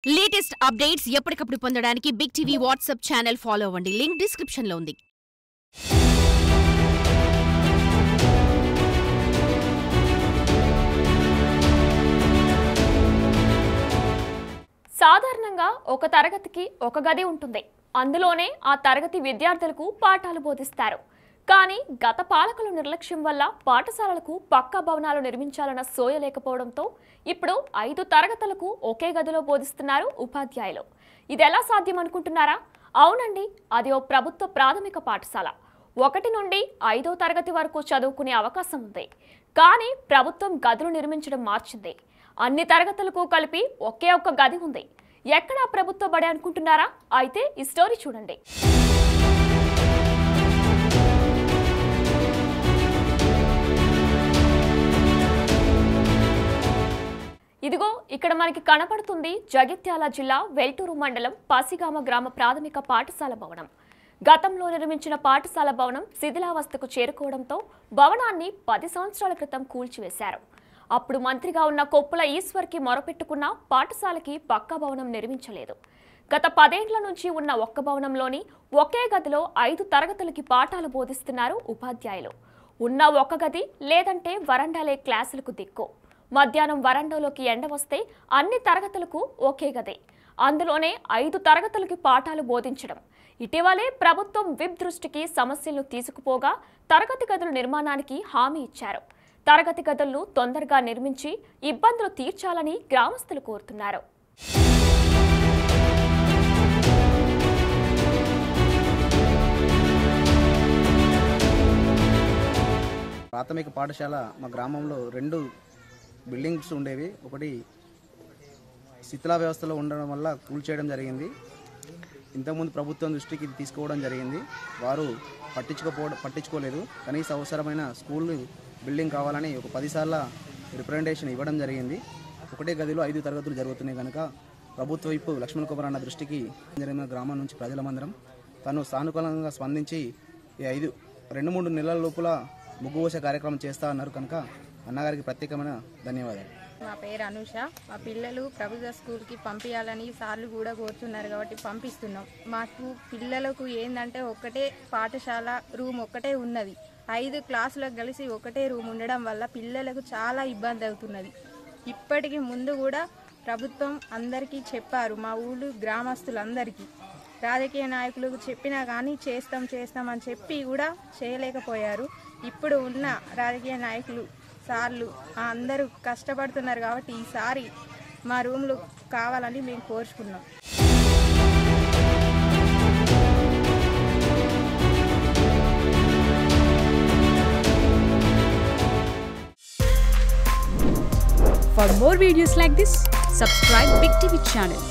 Latest updates ఎప్పటికప్పుడు పొందడానికి Big TV WhatsApp channel follow అవ్వండి. లింక్ డిస్క్రిప్షన్ లో ఉంది. సాధారణంగా ఒక తరగతికి ఒక గది ఉంటుంది. అందులోనే ఆ తరగతి విద్యార్థులకు పాఠాలు బోధిస్తారు. కానీ గత పాలకుల నిర్లక్ష్యం వల్ల పాఠశాలలకు పక్కా భవనాలు నిర్మించాలన్న సోయ లేకపోవడంతో ఇప్పుడు 5 తరగతులకు ఒకే గదిలో బోధిస్తున్నారు ఉపాధ్యాయులు. ఇది ఎలా సాధ్యం అనుకుంటున్నారా? అవునండి, అది ఓ ప్రభుత్వ ప్రాథమిక పాఠశాల. 1 నుండి 5వ తరగతి వరకు చదువుకునే అవకాశం ఉంది. కానీ ప్రభుత్వం గదులు నిర్మించడం మార్చింది. అన్ని తరగతులకు కలిపి ఒకే ఒక్క గది ఉంది. ఎక్కడా ప్రభుత్వ బడి అనుకుంటున్నారా? అయితే ఈ స్టోరీ చూడండి. ఇదిగో ఇక్కడ మనకి కనపడుతుంది జగిత్యాల జిల్లా వెల్టూరు మండలం పసిగామ గ్రామ ప్రాథమిక పాఠశాల భవనం. గతంలో నిర్మించిన పాఠశాల భవనం శిథిలావస్థకు చేరుకోవడంతో భవనాన్ని 10 సంవత్సరాల క్రితం కూల్చివేశారు. అప్పుడు మంత్రిగా ఉన్న కొప్పుల ఈశ్వర్కి మొరపెట్టుకున్న పాఠశాలకి పక్కా భవనం నిర్మించలేదు. గత 10 ఏళ్ల నుంచి ఉన్న ఒక్క భవనంలోని ఒకే గదిలో 5 తరగతులకి పాఠాలు బోధిస్తున్నారు ఉపాధ్యాయులు. ఉన్న ఒక గది లేదంటే వరండాలే క్లాసులకు దిక్కు. మధ్యాహ్నం వరండాలోకి ఎండ వస్తే అన్ని తరగతులకు ఒకే గది. అందులోనే 5 తరగతులకి పాఠాలు బోధించడం. ఇటీవలే ప్రభుత్వం విప్ దృష్టికి సమస్యలను తీసుకుపోగా తరగతి గదుల నిర్మాణానికి హామీ ఇచ్చారు. తరగతి గదులను తొందరగా నిర్మించి ఇబ్బందులు తీర్చాలని గ్రామస్తులు కోరుతున్నారు. ప్రాథమిక పాఠశాల మా గ్రామంలో 2 బిల్డింగ్స్ ఉండేవి. ఒకటి శిథిలా వ్యవస్థలో ఉండడం వల్ల కూల్చేయడం జరిగింది. ఇంతకుముందు ప్రభుత్వం దృష్టికి ఇది తీసుకోవడం జరిగింది. వారు పట్టించుకోలేదు. కనీస అవసరమైన స్కూల్ బిల్డింగ్ కావాలని ఒక 10 సార్లు రిప్రజెంటేషన్ ఇవ్వడం జరిగింది. ఒకటే గదిలో 5 తరగతులు జరుగుతున్నాయి కనుక ప్రభుత్వ వైపు లక్ష్మణ్ కుమార్ అన్న దృష్టికి జరిగిన గ్రామం నుంచి ప్రజలమందరం తను సానుకూలంగా స్పందించి ఈ 2-3 నెలల లోపల ముగ్గు పోసే కార్యక్రమం చేస్తా అన్నారు కనుక అన్నగారికి ప్రత్యేకమైన ధన్యవాదాలు. మా పేరు అనుష. మా పిల్లలు ప్రభుత్వ స్కూల్కి పంపించాలని సార్లు కూడా కోరుతున్నారు కాబట్టి పంపిస్తున్నాం. మాకు పిల్లలకు ఏంటంటే ఒకటే పాఠశాల రూమ్ ఒక్కటే ఉన్నది. 5 క్లాసులకు కలిసి ఒకటే రూమ్ ఉండడం వల్ల పిల్లలకు చాలా ఇబ్బంది అవుతున్నది. ఇప్పటికి ముందు కూడా ప్రభుత్వం అందరికీ చెప్పారు, మా ఊళ్ళు గ్రామస్తులందరికీ. రాజకీయ నాయకులకు చెప్పినా కానీ చేస్తాం అని చెప్పి కూడా చేయలేకపోయారు. ఇప్పుడు ఉన్న రాజకీయ నాయకులు సార్లు అందరూ కష్టపడుతున్నారు కాబట్టి ఈసారి మా రూమ్లు కావాలని మేము కోరుచుకున్నాం. For more videos like this, subscribe Big TV channel.